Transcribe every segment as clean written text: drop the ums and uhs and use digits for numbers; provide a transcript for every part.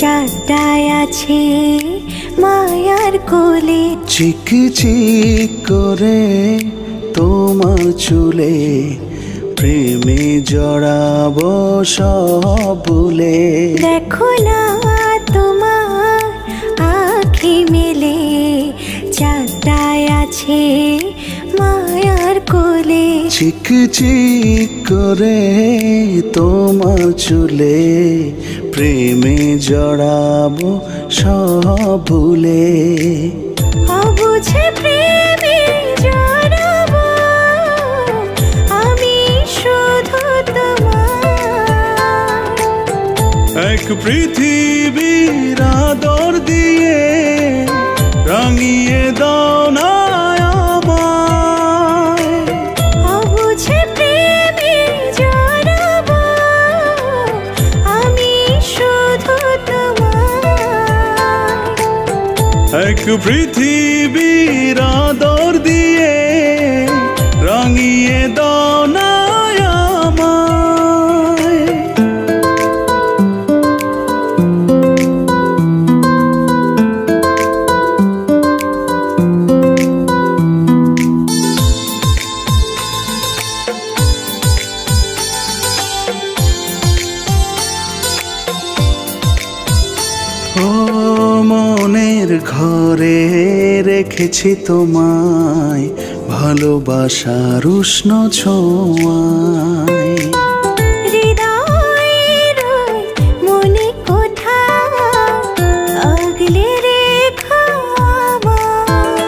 চাঁদটায় আছে মায়ার কোলে, চিক চিক করে তোমার চুলে প্রেমে জড়াবো সব ভুলে। দেখো না তোমার আঁখি মেলে, চাঁদটায় আছে মায়ার কোলে, চিক চিক করে তোমার চুলে প্রেমে জড়াবো সব ভুলে। অবুঝে প্রেমে জড়াবো আমি শুধু তোমার, এক পৃথিবীর আদর দিয়ে রাঙিয়ে দাও না আমায়। অবুঝে প্রেমে জড়াবো আমি শুধু তোমার, এক পৃথিবীর আদর দিয়ে রাঙিয়ে দাও না আমায়। ও মনের ঘরে রেখেছি তোমায় ভালোবাসার উষ্ণ ছোঁয়ায়। হৃদয়ের মনে কোথাও আগলে রেখো আমায়,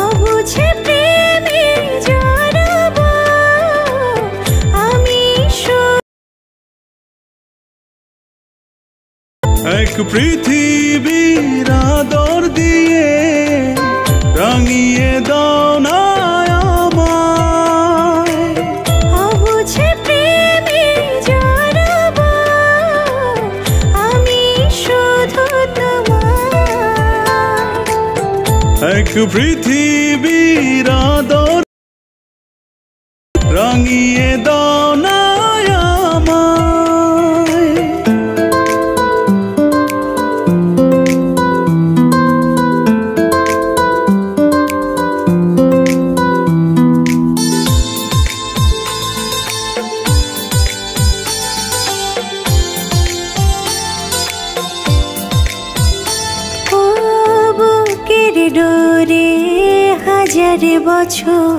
অবুঝে প্রেমে জড়াবো আমি এক পৃথিবীর আদর দিয়ে রাঙিয়ে দাও না আমায়। অবুঝে প্রেমে জড়াবো আমি শুধু তোমার, এক পৃথিবীর আদর রাঙিয়ে দাও না আমায়। ও বুকের ডোরে হাজার বছর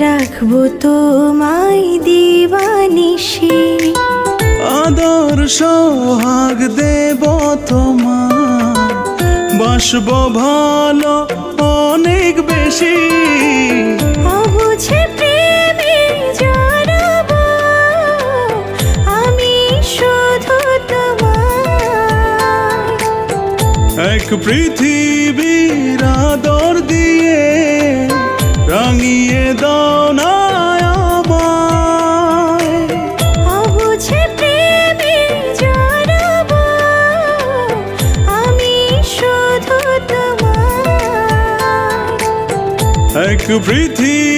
রাখবো তোমায় দিবানিশি, আদর সোহাগ দেব তোমার বাসব ভালো অনেক বেশি। অবুঝে প্রেমে জড়াবো আমি শুধু তোমার, এক পৃথিবীর আদর দিয়ে রাঙিয়ে দাও না আমায়। অবুঝে প্রেমে জড়াবো আমি শুধু তোমার, এক পৃথিবী